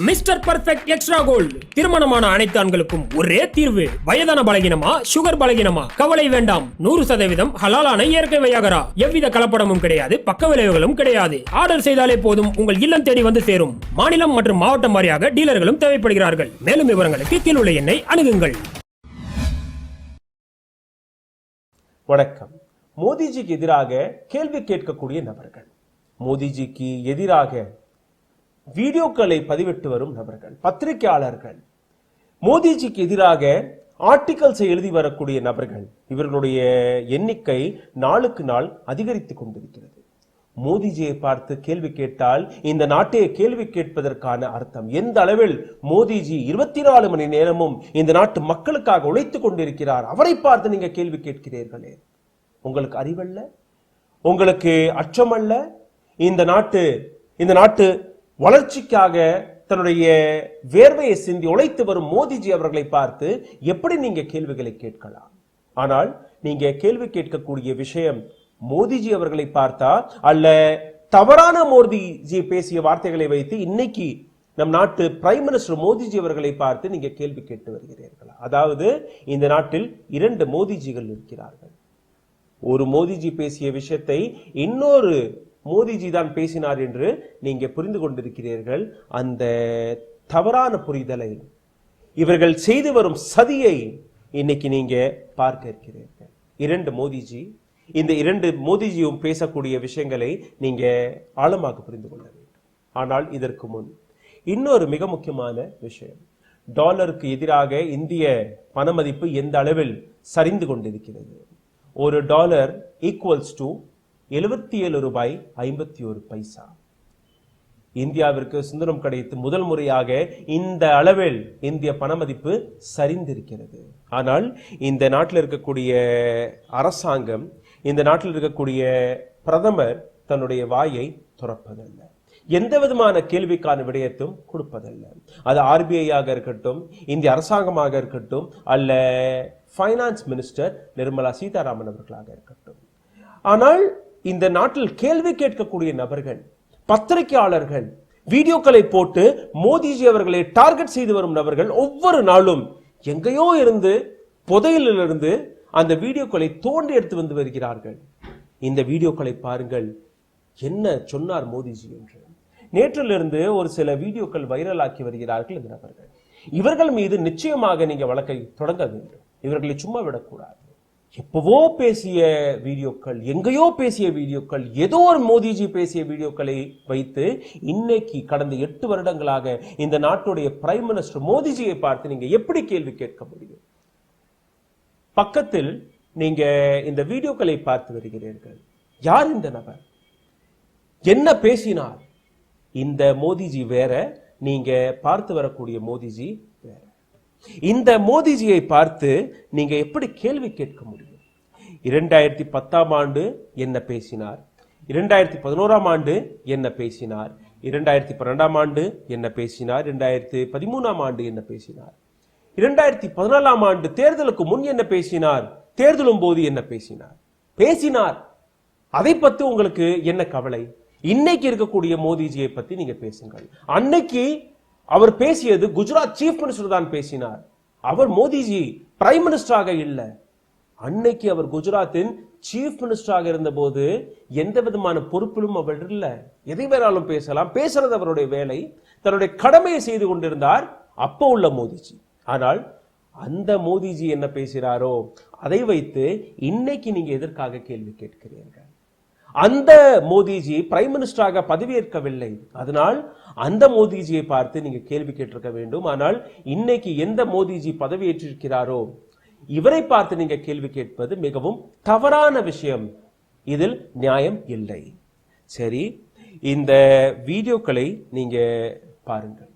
Mister perfect extra gold திருமணமான அனைத்து ஆண்களுக்கும் ஒரே தீர்வு. வயதான பலகீனமா, சுகர் பலகீனமா, கவலை வேண்டாம். 100% ஹலாலான இயற்கை வையாகரா. எவ்வித கலப்படமும் கிடையாது, பக்க விளைவுகளும் கிடையாது. ஆர்டர் செய்தாலே போதும், உங்கள் இல்லம் தேடி வந்து சேரும். மாநிலம் மற்றும் மாவட்டம் வாரியாக டீலர்களும் தேவைப்படுகிறார்கள். மேலும் விவரங்களுக்கு கீழ் உள்ள எண்ணை அணுகுங்கள். வணக்கம். மோடிஜிக்கு எதிராக கேள்வி கேட்கக்கூடிய நபர்கள், மோடிஜிக்கு எதிராக வீடியோக்களை பதிவிட்டு வரும் நபர்கள், பத்திரிகையாளர்கள், மோடிஜிக்கு எதிராக ஆர்டிகல்ஸை எழுதி வரக்கூடிய நபர்கள், இவர்களுடைய எண்ணிக்கை நாளுக்கு நாள் அதிகரித்துக் கொண்டிருக்கிறது. மோடிஜியை பார்த்து கேள்வி கேட்டால் இந்த நாட்டையே கேள்வி கேட்பதற்கான அர்த்தம். எந்த அளவில் மோடிஜி 24 மணி நேரமும் இந்த நாட்டு மக்களுக்காக உழைத்துக் கொண்டிருக்கிறார், அவரை பார்த்து நீங்க கேள்வி கேட்கிறீர்களே, உங்களுக்கு அறிவல்ல, உங்களுக்கு அச்சமல்ல? இந்த நாட்டு வளர்ச்சிக்காக தன்னுடைய வேர்வையை சிந்தி உழைத்து வரும் மோடிஜி அவர்களை பார்த்து எப்படி நீங்க கேள்விகளை கேட்கலாம்? ஆனால் நீங்க கேள்வி கேட்கக்கூடிய விஷயம் மோடிஜி அவர்களை பார்த்தா அல்ல தவறான மோடிஜி பேசிய வார்த்தைகளை வைத்து இன்னைக்கு நம் நாட்டு பிரைம் மினிஸ்டர் மோடிஜி அவர்களை பார்த்து நீங்க கேள்வி கேட்டு வருகிறீர்களா? அதாவது இந்த நாட்டில் 2 மோடிஜிகள் இருக்கிறார்கள். ஒரு மோடிஜி பேசிய விஷயத்தை இன்னொரு மோடிஜி தான் பேசினார் என்று நீங்க புரிந்து கொண்டிருக்கிறீர்கள். அந்த தவறான புரிதலை, இவர்கள் செய்து வரும் சதியை இன்னைக்கு நீங்க பார்க்க இருக்கிறீர்கள். 2 மோடிஜி, இந்த 2 மோடிஜியும் பேசக்கூடிய விஷயங்களை நீங்க ஆழமாக புரிந்து கொள்ள வேண்டும். ஆனால் இதற்கு முன் இன்னொரு மிக முக்கியமான விஷயம், டாலருக்கு எதிராக இந்திய பண மதிப்பு எந்த அளவில் சரிந்து கொண்டிருக்கிறது. ஒரு டாலர் ஈக்குவல்ஸ் டு 77 ரூபாய் 51 பைசா. இந்தியாவிற்கு சுதந்திரம் கிடைத்து முதல் முறையாக இந்த அளவில் இந்திய பண மதிப்பு சரிந்திருக்கிறது. ஆனால் இந்த நாட்டில் இருக்கக்கூடிய அரசாங்கம், இந்த நாட்டில் இருக்கக்கூடிய பிரதமர் தன்னுடைய வாயை துறப்பதல்ல, எந்த விதமான கேள்விக்கான விடயத்தும் கொடுப்பதல்ல. அது ஆர்பிஐ ஆக இருக்கட்டும், இந்திய அரசாங்கமாக இருக்கட்டும், அல்ல ஃபைனான்ஸ் மினிஸ்டர் நிர்மலா சீதாராமன் அவர்களாக இருக்கட்டும். ஆனால் இந்த நாட்டில் கேள்வி கேட்கக்கூடிய நபர்கள், பத்திரிகையாளர்கள், வீடியோக்களை போட்டு மோடிஜி அவர்களை டார்கெட் செய்து வரும் நபர்கள் ஒவ்வொரு நாளும் எங்கேயோ இருந்து புதையிலிருந்து அந்த வீடியோக்களை தோண்டி எடுத்து வந்து வருகிறார்கள். இந்த வீடியோக்களை பாருங்கள், என்ன சொன்னார் மோடிஜி என்று. நேற்றிலிருந்து ஒரு சில வீடியோக்கள் வைரல் ஆக்கி வருகிறார்கள் இந்த நபர்கள். இவர்கள் மீது நிச்சயமாக நீங்க வழக்கை தொடங்க வேண்டும். இவர்களை சும்மா விடக்கூடாது. எப்பவோ பேசிய வீடியோக்கள், எங்கேயோ பேசிய வீடியோக்கள், ஏதோ ஒரு மோடிஜி பேசிய வீடியோக்களை வைத்து இன்னைக்கு கடந்த 8 வருடங்களாக இந்த நாட்டுடைய பிரைம் மினிஸ்டர் மோடிஜியை பார்த்து நீங்க எப்படி கேள்வி கேட்க முடியும்? பக்கத்தில் நீங்க இந்த வீடியோக்களை பார்த்து வருகிறீர்கள். யார் இந்த நபர்? என்ன பேசினார்? இந்த மோடிஜி வேற, நீங்க பார்த்து வரக்கூடிய மோடிஜி வேற. இந்த மோடிஜியை பார்த்து நீங்க எப்படி கேள்வி கேட்க முடியும்? 2010ஆம் ஆண்டு என்ன பேசினார், 2011ஆம் ஆண்டு என்ன பேசினார், 2012ஆம் ஆண்டு என்ன பேசினார், 2013ஆம் ஆண்டு என்ன பேசினார், 2014ஆம் ஆண்டு தேர்தலுக்கு முன் என்ன பேசினார், தேர்தலும் போது என்ன பேசினார். அதை பத்தி உங்களுக்கு என்ன கவலை? இன்னைக்கு இருக்கக்கூடிய மோடிஜியை பத்தி நீங்க பேசுங்கள். அன்னைக்கு அவர் பேசியது குஜராத் சீஃப் மினிஸ்டர் தான் பேசினார். அவர் மோடிஜி பிரைம் மினிஸ்டராக இல்ல. அன்னைக்கு அவர் குஜராத்தின் சீஃப் மினிஸ்டராக இருந்த போது எந்த விதமான பொறுப்பிலும் அவர் இல்ல. எதை வேணாலும் பேசலாம், பேசுறது அவருடைய வேலை, தன்னுடைய கடமையை செய்து கொண்டிருந்தார் அப்போ உள்ள மோடிஜி. ஆனால் அந்த மோடிஜி என்ன பேசுகிறாரோ அதை வைத்து இன்னைக்கு நீங்க எதற்காக கேள்வி கேட்கிறீர்கள்? அந்த மோடிஜி பிரைம் மினிஸ்டராக பதவியேற்கவில்லை. அதனால் அந்த மோடிஜியை பார்த்து நீங்க கேள்வி கேட்டிருக்க வேண்டும். ஆனால் இன்னைக்கு எந்த மோடிஜி பதவியேற்றிருக்கிறாரோ இவரை பார்த்து நீங்க கேள்வி கேட்பது மிகவும் தவறான விஷயம். இதில் நியாயம் இல்லை. சரி, இந்த வீடியோக்களை நீங்க பாருங்கள்.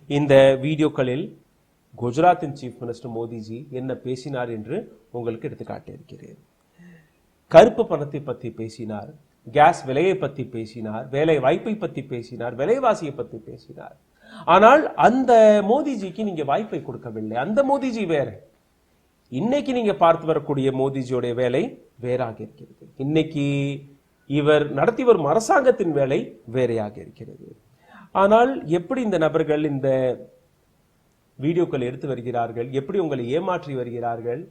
இந்த வீடியோக்களில் குஜராத்தின் சீஃப் மினிஸ்டர் மோடிஜி என்ன பேசினார் என்று உங்களுக்கு எடுத்துக்காட்டி இருக்கிறேன். கருப்பு பணத்தை பத்தி பேசினார், கேஸ் விலையை பத்தி பேசினார், வேலை வாய்ப்பை பத்தி பேசினார், விலைவாசியை பத்தி பேசினார். ஆனால் அந்த மோடிஜிக்கு நீங்க வாய்ப்பை கொடுக்கவில்லை. அந்த மோடிஜி வேற. இன்னைக்கு நீங்க பார்த்து வரக்கூடிய மோடிஜியோடைய வேலை வேறாக இருக்கிறது. இன்னைக்கு இவர் நடத்தி வரும் அரசாங்கத்தின் வேலை வேறையாக இருக்கிறது. ஆனால் எப்படி இந்த நபர்கள் இந்த வீடியோக்கள் எடுத்து வருகிறார்கள், எப்படி உங்களை ஏமாற்றி வருகிறார்கள்?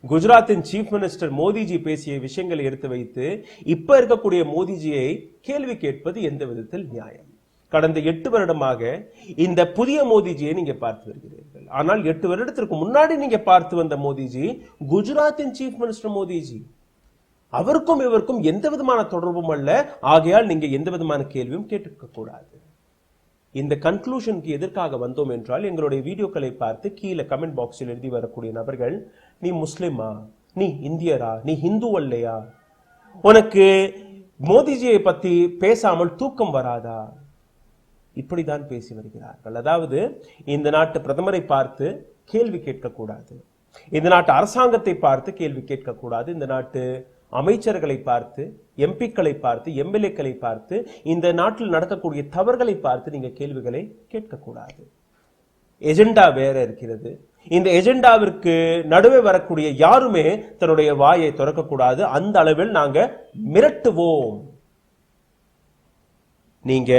குஜராத்தின் சீஃப் மினிஸ்டர் மோடிஜி பேசிய விஷயங்களை எடுத்து வைத்து இப்ப இருக்கக்கூடிய மோடிஜியை கேள்வி கேட்பது எந்த விதத்தில் நியாயம்? கடந்த 8 வருடமாக இந்த புதிய மோடிஜியை நீங்க பார்த்து வருகிறீர்கள். ஆனால் 8 வருடத்திற்கு முன்னாடி நீங்க பார்த்து வந்த மோடிஜி குஜராத்தின் சீஃப் மினிஸ்டர் மோடிஜி. அவருக்கும் இவருக்கும் எந்த விதமான தொடர்பும் அல்ல. ஆகையால் நீங்க எந்த விதமான கேள்வியும் கேட்க கூடாது. இந்த கன்க்ளூஷனுக்கு எதற்காக வந்தோம் என்றால், எங்களுடைய வீடியோக்களை பார்த்து கீழே கமெண்ட் பாக்ஸில் எழுதி வரக்கூடிய நபர்கள், நீ முஸ்லிமா, நீ இந்தியரா, நீ ஹிந்து அல்லையா, உனக்கு மோடிஜியை பத்தி பேசாமல் தூக்கம் வராதா, இப்படிதான் பேசி வருகிறார்கள். அதாவது இந்த நாட்டு பிரதமரை பார்த்து கேள்வி கேட்கக்கூடாது, இந்த நாட்டு அரசாங்கத்தை பார்த்து கேள்வி கேட்கக்கூடாது, இந்த நாட்டு அமைச்சர்களை பார்த்து, எம்பிக்களை பார்த்து, எம்எல்ஏக்களை பார்த்து, இந்த நாட்டில் நடக்கக்கூடிய தவறுகளை பார்த்து நீங்க கேள்விகளை கேட்கக்கூடாது. எஜெண்டா வேற இருக்கிறது. இந்த எஜெண்டாவிற்கு நடுவே வரக்கூடிய யாருமே தன்னுடைய வாயை திறக்கக்கூடாது. அந்த அளவில் நாங்க மிரட்டுவோம். நீங்க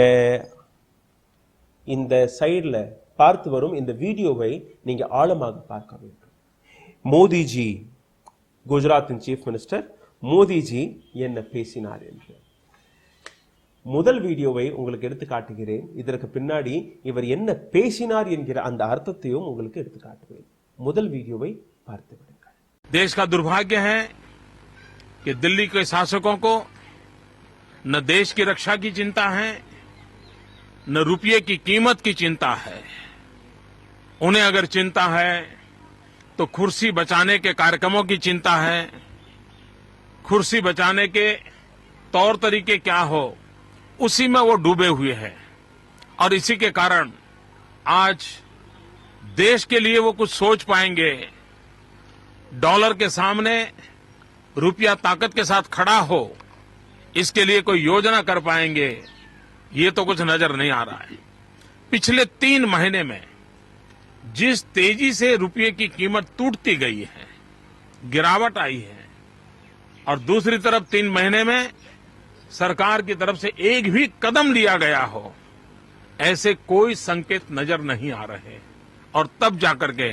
இந்த சைடுல பார்த்து வரும் இந்த வீடியோவை நீங்க ஆழமாக பார்க்க வேண்டும். மோடிஜி, குஜராத்தின் சீஃப் மினிஸ்டர் மோடிஜி என்ன பேசினார் என்று முதல் வீடியோவை உங்களுக்கு எடுத்து காட்டுகிறேன். இதற்கு பின்னாடி இவர் என்ன பேசினார் என்கிற அந்த அர்த்தத்தையும் உங்களுக்கு எடுத்து காட்டுவேன். முதல் வீடியோவை பார்த்து விடுங்கள். देश का दुर्भाग्य है कि दिल्ली के शासकों को न देश की रक्षा की चिंता है, न रुपये की कीमत की चिंता है. उन्हें अगर चिंता है तो कुर्सी बचाने के कार्यक्रमों की चिंता है. कुर्सी बचाने के तौर तरीके क्या हो, उसी में वो डूबे हुए हैं. और इसी के कारण आज देश के लिए वो कुछ सोच पाएंगे, डॉलर के सामने रुपया ताकत के साथ खड़ा हो, इसके लिए कोई योजना कर पाएंगे, ये तो कुछ नजर नहीं आ रहा है. पिछले 3 महीने में जिस तेजी से रुपये की कीमत टूटती गई है, गिरावट आई है, और दूसरी तरफ 3 महीने में सरकार की तरफ से एक भी कदम लिया गया हो, ऐसे कोई संकेत नजर नहीं आ रहे. और तब जाकर के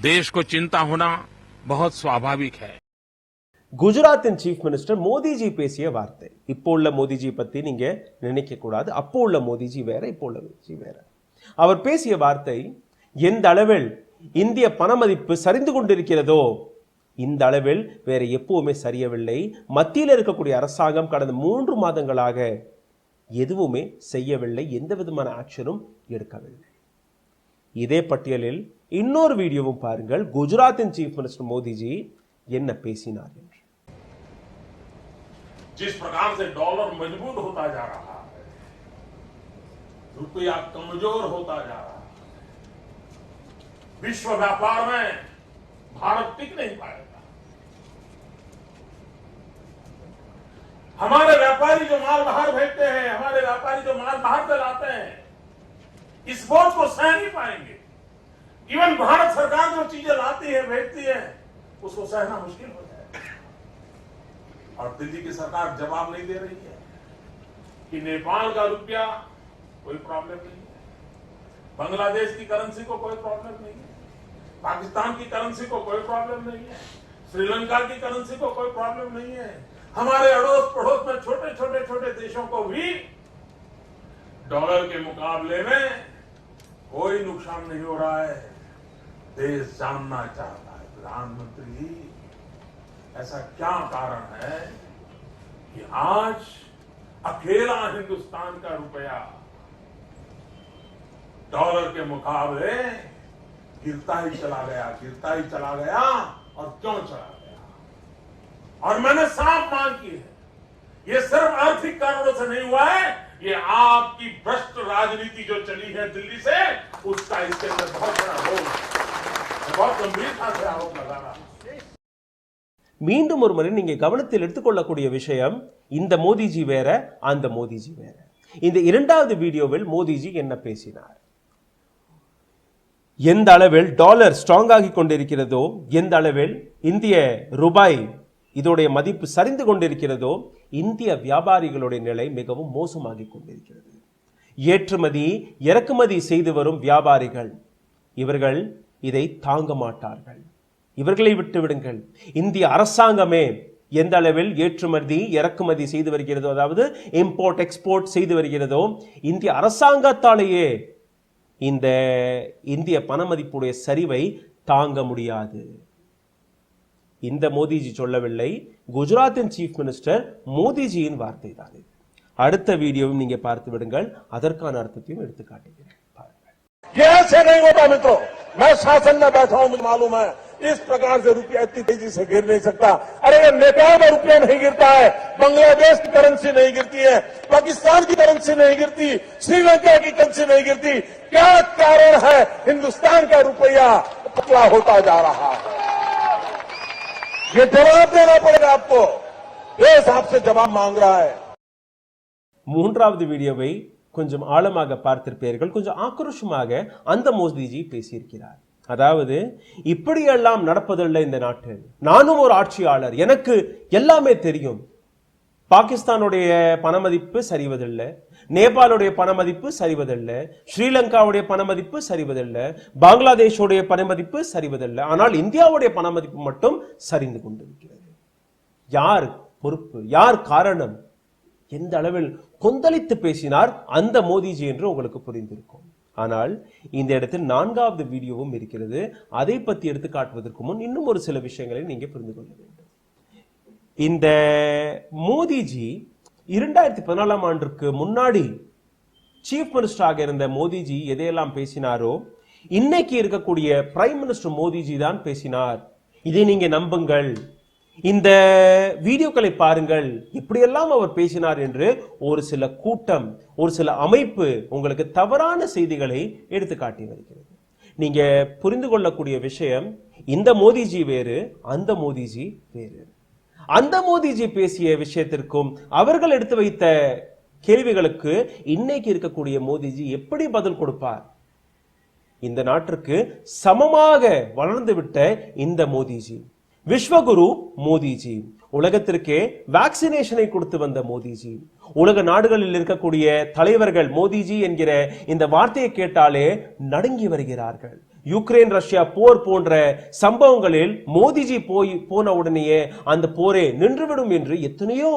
देश को चिंता होना बहुत स्वाभाविक है. குஜராத்தின் சீஃப் மினிஸ்டர் மோடிஜி பேசிய வார்த்தை. இப்போ உள்ள மோடிஜி பத்தி நீங்க நினைக்க கூடாது. அப்போ உள்ள மோடிஜி வேற, இப்போ உள்ள மோடிஜி வேற. அவர் பேசிய வார்த்தை, எந்த அளவில் இந்திய பண மதிப்பு சரிந்து கொண்டிருக்கிறதோ இந்த அளவில் வேற எப்பவுமே சரியவில்லை. மத்தியில் இருக்கக்கூடிய அரசாங்கம் கடந்த 3 மாதங்களாக எதுவுமே செய்யவில்லை, எந்த விதமான ஆக்ஷனும் எடுக்கவில்லை. இதே பட்டியலில் இன்னொரு வீடியோவும் பாருங்கள். குஜராத்தின் சீஃப் மினிஸ்டர் மோடிஜி என்ன பேசினார் என்று. जिस प्रकार से डॉलर मजबूत होता जा रहा है, रुपया कमजोर होता जा रहा है, विश्व व्यापार में भारत टिक नहीं पाएगा. हमारे व्यापारी जो माल बाहर भेजते हैं, हमारे व्यापारी जो माल बाहर से लाते हैं, इस बोझ को सह नहीं पाएंगे. इवन भारत सरकार जो चीजें लाती है, भेजती है, उसको सहना मुश्किल हो जाएगा. और दिल्ली की सरकार जवाब नहीं दे रही है कि नेपाल का रुपया कोई प्रॉब्लम नहीं है, बांग्लादेश की करेंसी को कोई प्रॉब्लम नहीं है, पाकिस्तान की करेंसी को कोई प्रॉब्लम नहीं है, श्रीलंका की करेंसी को कोई प्रॉब्लम नहीं है. हमारे अड़ोस पड़ोस में छोटे छोटे देशों को भी डॉलर के मुकाबले में कोई नुकसान नहीं हो रहा है. देश जानना चाहता है, प्रधानमंत्री ऐसा क्या कारण है कि आज अकेला हिंदुस्तान का रुपया डॉलर के मुकाबले गिरता ही चला गया और क्यों चला गया? और मैंने साफ मांग की है, ये सिर्फ आर्थिक कारणों से नहीं हुआ है, ये आपकी भ्रष्ट राजनीति जो चली है दिल्ली से, उसका इसके अंदर बहुत बड़ा रोल है. बहुत गंभीरता से आरोप लगा रहा हूं. மீண்டும் ஒரு முறை நீங்க கவனத்தில் எடுத்துக்கொள்ளக்கூடிய விஷயம், இந்த மோடிஜி வேற, அந்த மோடிஜி வேற. இந்த இரண்டாவது வீடியோவில் மோடிஜி என்ன பேசினார், எந்த அளவில் டாலர் ஸ்ட்ராங் ஆகி கொண்டிருக்கிறதோ, எந்த அளவில் இந்திய ரூபாய் இதோடைய மதிப்பு சரிந்து கொண்டிருக்கிறதோ, இந்திய வியாபாரிகளுடைய நிலை மிகவும் மோசமாகி கொண்டிருக்கிறது. ஏற்றுமதி இறக்குமதி செய்து வரும் வியாபாரிகள் இவர்கள் இதை தாங்க மாட்டார்கள். இவர்களை விட்டு விடுங்கள். இந்திய அரசாங்கமே எந்த அளவில் ஏற்றுமதி இறக்குமதி செய்து வருகிறதோ, அதாவது இம்போர்ட் எக்ஸ்போர்ட் செய்து வருகிறதோ, இந்திய அரசாங்கத்தாலேயே இந்த இந்திய பணமதிப்புடைய சரிவை தாங்க முடியாது. இந்த மோடிஜி சொல்லவில்லை, குஜராத்தின் சீஃப் மினிஸ்டர் மோடிஜியின் வார்த்தை தான் இது. அடுத்த வீடியோவும் நீங்க பார்த்து விடுங்கள், அதற்கான அர்த்தத்தையும் எடுத்து காட்டுகிறேன். ये ऐसे नहीं होता मित्रों, मैं शासन में बैठा हूं, मुझे मालूम है इस प्रकार से रुपया इतनी तेजी से गिर नहीं सकता। अरे ये नेपाल में रुपया नहीं गिरता है, बांग्लादेश की करेंसी नहीं गिरती है, पाकिस्तान की करेंसी नहीं गिरती, श्रीलंका की करेंसी नहीं गिरती। क्या कारण है हिंदुस्तान का रुपया पतला होता जा रहा है? ये जवाब देना पड़ेगा आपको, देश आपसे जवाब मांग रहा है. மூன்றாவது வீடியோவை கொஞ்சம் ஆழமாக பார்த்திருப்பீர்கள். கொஞ்சம் ஆக்ரோஷமாக அந்த மோடிஜி பேசியிருக்கிறார். அதாவது இப்படியெல்லாம் நடப்பதில்லை இந்த நாட்டில். நானும் ஒரு ஆட்சியாளர், எனக்கு எல்லாமே தெரியும். பாகிஸ்தானுடைய பணமதிப்பு சரிவதில்லை, நேபாளுடைய பணமதிப்பு சரிவதில்லை, ஸ்ரீலங்காவுடைய பணமதிப்பு சரிவதில்லை, பங்களாதேஷோடைய பணமதிப்பு சரிவதில்லை. ஆனால் இந்தியாவுடைய பணமதிப்பு மட்டும் சரிந்து கொண்டிருக்கிறது. யார் பொறுப்பு? யார் காரணம்? எந்த அளவில் கொந்தளித்து பேசினார் அந்த மோடிஜி என்று உங்களுக்கு புரிந்திருக்கும். ஆனால் இந்த இடத்தில் நான்காவது வீடியோவும் இருக்கிறது. அதை பற்றி எடுத்து காட்டுவதற்கு முன் இன்னும் ஒரு சில விஷயங்களை நீங்க புரிந்து கொள்ள வேண்டும். இந்த மோடிஜி 2014 ஆண்டுக்கு முன்னாடி சீஃப் மினிஸ்டராக இருந்த மோடிஜி எதையெல்லாம் பேசினாரோ இன்னைக்கு இருக்கக்கூடிய பிரைம் மினிஸ்டர் மோடிஜி தான் பேசினார். இதை நீங்க நம்புங்கள். இந்த வீடியோக்களை பாருங்கள், எப்படியெல்லாம் அவர் பேசினார் என்று ஒரு சில கூட்டம், ஒரு சில அமைப்பு உங்களுக்கு தவறான செய்திகளை எடுத்து காட்டி வருகிறது. நீங்க புரிந்து கொள்ளக்கூடிய விஷயம், இந்த மோடிஜி வேறு, அந்த மோடிஜி வேறு. அந்த மோடிஜி பேசிய விஷயத்திற்கும் அவர்கள் எடுத்து வைத்த கேள்விகளுக்கு இன்னைக்கு இருக்கக்கூடிய மோடிஜி எப்படி பதில் கொடுப்பார்? இந்த நாட்டிற்கு சமமாக வளர்ந்துவிட்ட இந்த மோடிஜி, விஸ்வகுரு மோடிஜி, உலகத்திற்கே வேக்சினேஷனை கொடுத்து வந்த மோடிஜி, உலக நாடுகளில் இருக்கக்கூடிய தலைவர்கள் மோடிஜி என்கிற இந்த வார்த்தையை கேட்டாலே நடுங்கி வருகிறார்கள். யுக்ரைன் ரஷ்யா போர் போன்ற சம்பவங்களில் மோடிஜி போன உடனேயே அந்த போரே நின்றுவிடும் என்று எத்தனையோ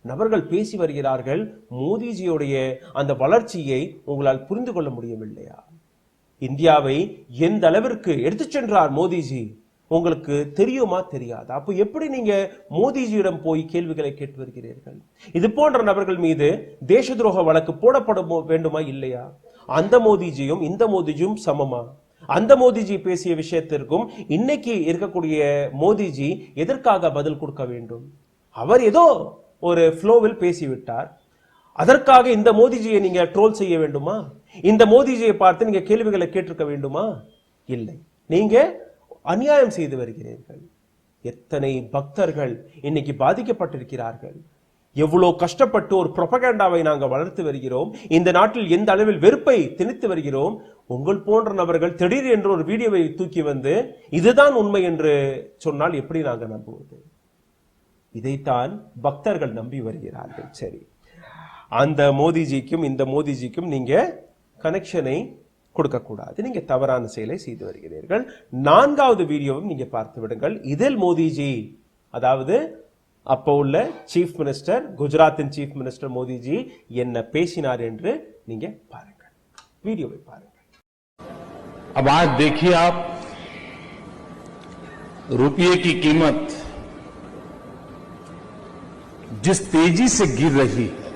நபர்கள் பேசி வருகிறார்கள். மோடிஜியுடைய அந்த வளர்ச்சியை உங்களால் புரிந்து கொள்ள முடியவில்லையா? இந்தியாவை எந்த அளவிற்கு எடுத்துச் சென்றார் மோடிஜி உங்களுக்கு தெரியுமா? தெரியாது. அப்போ எப்படி நீங்க மோடிஜியிடம் போய் கேள்விகளை கேட்டு வருகிறீர்கள்? இது போன்ற நபர்கள் மீது தேச துரோக வழக்கு போடப்பட வேண்டுமா இல்லையா? அந்த மோடிஜியும் இந்த மோடிஜியும் சமமா? அந்த மோடிஜி பேசிய விஷயத்திற்கும் இன்னைக்கு இருக்கக்கூடிய மோடிஜி எதற்காக பதில் கொடுக்க வேண்டும்? அவர் ஏதோ ஒரு ஃப்ளோவில் பேசிவிட்டார், அதற்காக இந்த மோடிஜியை நீங்க ட்ரோல் செய்ய வேண்டுமா? இந்த மோடிஜியை பார்த்து நீங்க கேள்விகளை கேட்டிருக்க வேண்டுமா? இல்லை. நீங்க அநியாயம் செய்து வருகிறீர்கள். எத்தனை பக்தர்கள் இன்னைக்கு பாதிக்கப்பட்டிருக்கிறார்கள். எவ்வளவு கஷ்டப்பட்டு ஒரு புரோபகண்டாவை நாங்கள் வளர்த்து வருகிறோம். இந்த நாட்டில் எந்த அளவில் வெறுப்பை திணித்து வருகிறோம். உங்கள் போன்ற நபர்கள் திடீர் என்று ஒரு வீடியோவை தூக்கி வந்து இதுதான் உண்மை என்று சொன்னால் எப்படி நாங்கள் நம்புவது? இதைத்தான் பக்தர்கள் நம்பி வருகிறார்கள். சரி, அந்த மோடிஜிக்கும் இந்த மோடிஜிக்கும் நீங்க கனெக்ஷனை கொடுக்க கூடாது. நீங்க தவறான செயலை செய்து வருகிறீர்கள். நான்காவது வீடியோவும் நீங்க பார்த்து விடுங்கள். இதில் மோடிஜி, அதாவது அப்போ உள்ள சீஃப் மினிஸ்டர், குஜராத்தின் சீஃப் மினிஸ்டர் மோடிஜி என்ன பேசினார் என்று நீங்க பாருங்கள். வீடியோவை பாருங்கள். अब आज देखिए आप, रुपये की कीमत जिस तेजी से गिर रही है,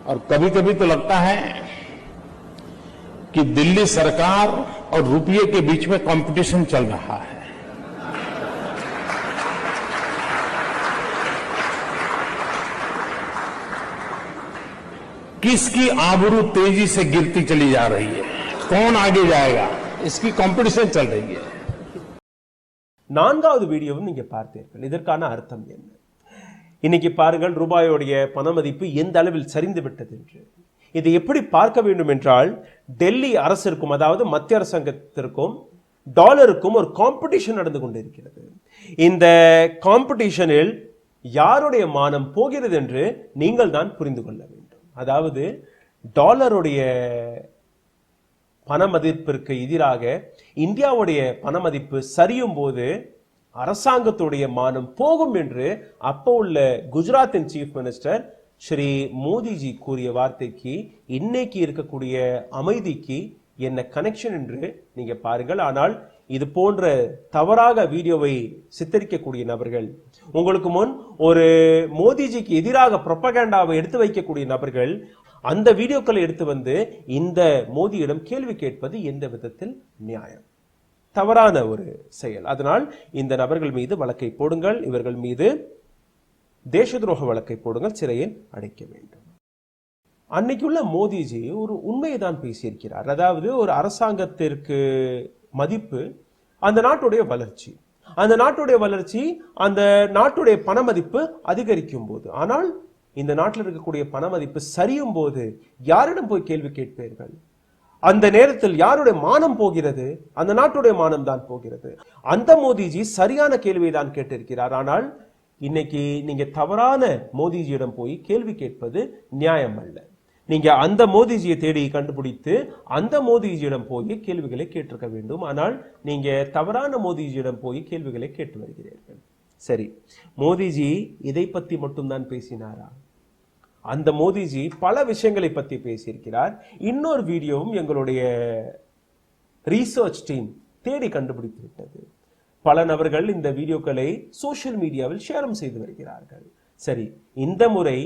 और कभी कभी तो लगता है कि दिल्ली सरकार और रुपये के बीच में कंपटीशन चल रहा है. किसकी आबरू तेजी से गिरती चली जा रही है, कौन आगे जाएगा, इसकी कंपटीशन चल रही है. நான்காவது வீடியோவும் நீங்க பார்த்தீர்கள். இதற்கான அர்த்தம் என்ன? இன்னைக்கு பாருங்கள், ரூபாயோடைய பணமதிப்பு எந்த அளவில் சரிந்து விட்டது என்று. இதை எப்படி பார்க்க வேண்டும் என்றால், டெல்லி அரசிற்கும், அதாவது மத்திய அரசாங்கத்திற்கும் டாலருக்கும் ஒரு காம்படிஷன் நடந்து கொண்டிருக்கிறது. இந்த காம்படிஷனில் யாருடைய மானம் போகிறது என்று நீங்கள் தான் புரிந்து கொள்ள வேண்டும். அதாவது டாலருடைய பண மதிப்பிற்கு எதிராக இந்தியாவுடைய பண மதிப்பு சரியும் போது அரசாங்கத்துடைய மானம் போகும் என்று அப்போ உள்ள குஜராத்தின் சீஃப் மினிஸ்டர் ஸ்ரீ மோடிஜி கூறிய வார்த்தைக்கு இன்னைக்கு இருக்கக்கூடிய அமைதிக்கு என்ன கனெக்ஷன் என்று நீங்க பாருங்கள். ஆனால் இது போன்ற தவறாக வீடியோவை சித்தரிக்கக்கூடிய நபர்கள், உங்களுக்கு முன் ஒரு மோடிஜிக்கு எதிராக புரோபகண்டாவை எடுத்து வைக்கக்கூடிய நபர்கள் அந்த வீடியோக்களை எடுத்து வந்து இந்த மோடியிடம் கேள்வி கேட்பது எந்த விதத்தில் நியாயம்? தவறான ஒரு செயல். அதனால் இந்த நபர்கள் மீது வழக்கை போடுங்கள், இவர்கள் மீது தேச துரோக வழக்கை போடுங்கள், சிறையில் அடைக்க வேண்டும். அன்னைக்குள்ள மோடிஜி ஒரு உண்மையை தான் பேசியிருக்கிறார். அதாவது ஒரு அரசாங்கத்திற்கு மதிப்பு அந்த நாட்டுடைய வளர்ச்சி, அந்த நாட்டுடைய வளர்ச்சி அந்த நாட்டுடைய பண மதிப்பு அதிகரிக்கும் போது, ஆனால் இந்த நாட்டில் இருக்கக்கூடிய பண மதிப்பு சரியும் போது யாரிடம் போய் கேள்வி கேட்பீர்கள்? அந்த நேரத்தில் யாருடைய மானம் போகிறது? அந்த நாட்டுடைய மானம் தான் போகிறது. அந்த மோடிஜி சரியான கேள்வியை தான் கேட்டிருக்கிறார். ஆனால் இன்னைக்கு நீங்க தவறான மோடிஜியிடம் போய் கேள்வி கேட்பது நியாயம் அல்ல. நீங்க அந்த மோடிஜியை தேடி கண்டுபிடித்து அந்த மோடிஜியிடம் போய் கேள்விகளை கேட்டிருக்க வேண்டும். ஆனால் நீங்க தவறான மோடிஜியிடம் போய் கேள்விகளை கேட்டு வருகிறீர்கள். சரி, மோடிஜி இதை பத்தி மட்டும்தான் பேசினாரா? அந்த மோடிஜி பல விஷயங்களை பத்தி பேசியிருக்கிறார். இன்னொரு வீடியோவும் எங்களுடைய ரீசர்ச் டீம் தேடி கண்டுபிடித்து விட்டது. பல நபர்கள் இந்த வீடியோக்களை சோசியல் மீடியாவில் ஷேரும் செய்து வருகிறார்கள். சரி, இந்த முறை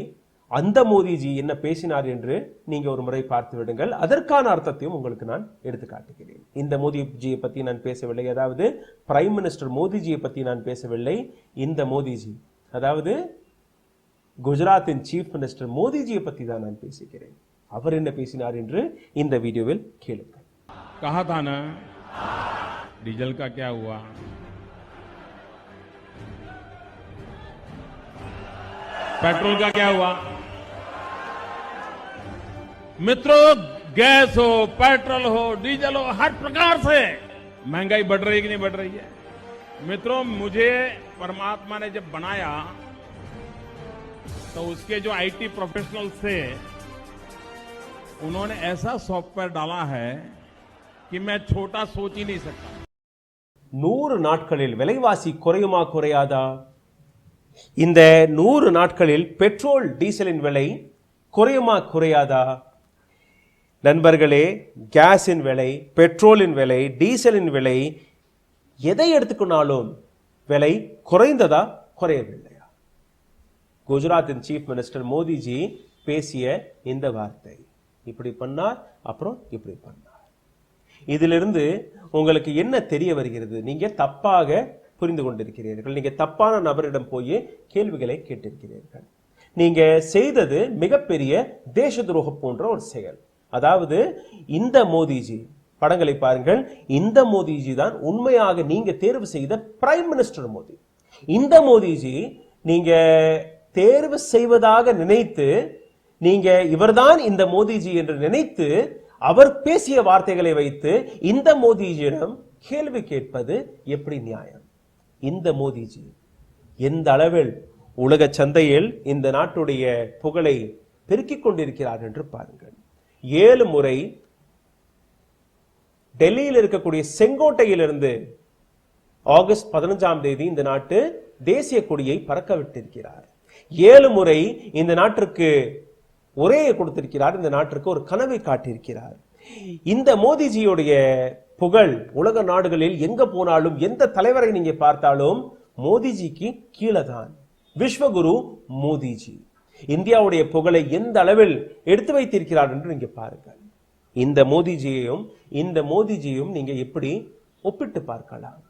அந்த மோடிஜி என்ன பேசினார் என்று நீங்க ஒரு முறை பார்த்து விடுங்கள். அதற்கான அர்த்தத்தையும் உங்களுக்கு நான் எடுத்து காட்டுகிறேன். இந்த மோடிஜியை பத்தி நான் பேசவில்லை, அதாவது பிரைம் மினிஸ்டர் மோடிஜியை பத்தி நான் பேசவில்லை. இந்த மோடிஜி, அதாவது குஜராத்தின் சீஃப் மினிஸ்டர் மோடிஜியை பத்தி தான் நான் பேசுகிறேன். அவர் என்ன பேசினார் என்று இந்த வீடியோவில் கேளுங்கள். कहा था ना डीजल का क्या हुआ? पेट्रोल का क्या हुआ? मित्रों, गैस हो, पेट्रोल हो, डीजल हो, हर प्रकार से महंगाई बढ़ रही है कि नहीं बढ़ रही है? मित्रों, मुझे परमात्मा ने जब बनाया तो उसके जो आईटी प्रोफेशनल्स थे उन्होंने ऐसा सॉफ्टवेयर डाला है कि मैं छोटा सोच ही नहीं सकता. 100 நாட்களில் விலைவாசி குறையுமா குறையாதா? இந்த 100 நாட்களில் பெட்ரோல் டீசலின் விலை குறையுமா குறையாதா? நண்பர்களே, கேஸின் விலை, பெட்ரோலின் விலை, டீசலின் விலை எதை எடுத்துக்கொண்டாலும் விலை குறைந்ததா குறையவில்லையா? குஜராத்தின் சீஃப் மினிஸ்டர் மோடிஜி பேசிய இந்த வார்த்தை, இப்படி பண்ணார், அப்புறம் இப்படி பண்ணார். இதிலிருந்து உங்களுக்கு என்ன தெரிய வருகிறது? நீங்க தப்பாக புரிந்து கொண்டிருக்கிறீர்கள். நீங்க தப்பான நபரிடம் போய் கேள்விகளை கேட்டிருக்கிறீர்கள். நீங்க செய்தது மிகப்பெரிய தேச துரோகம் போன்ற ஒரு செயல். அதாவது இந்த மோடிஜி, படங்களை பாருங்கள், இந்த மோடிஜி தான் உண்மையாக நீங்க தேர்வு செய்த பிரைம் மினிஸ்டர் மோடி. இந்த மோடிஜி நீங்க தேர்வு செய்வதாக நினைத்து, நீங்க இவர்தான் இந்த மோடிஜி என்று நினைத்து அவர் பேசிய வார்த்தைகளை வைத்து இந்த மோடிஜியிடம் கேள்வி கேட்பது எப்படி நியாயம்? இந்த மோடிஜி எந்த அளவில் உலக சந்தையில் இந்த நாட்டுடைய புகழை பெருக்கிக் கொண்டிருக்கிறார் என்று பாருங்கள். 7 முறை டெல்லியில் இருக்கக்கூடிய செங்கோட்டையிலிருந்து ஆகஸ்ட் 15ஆம் தேதி இந்த நாட்டு தேசிய கொடியை பறக்க விட்டிருக்கிறார். 7 முறை இந்த நாட்டிற்கு உரையை கொடுத்திருக்கிறார். இந்த நாட்டிற்கு ஒரு கனவை காட்டியிருக்கிறார். இந்த மோடிஜியுடைய புகழ் உலக நாடுகளில் எங்க போனாலும், எந்த தலைவரை நீங்க பார்த்தாலும் மோடிஜிக்கு கீழே தான். விஸ்வகுரு மோடிஜி இந்தியாவுடைய புகழை எந்த அளவில் எடுத்து வைத்திருக்கிறார் என்று நீங்க பாருங்கள். இந்த மோடிஜியும் நீங்க எப்படி ஒப்பிட்டு பார்க்கலாம்?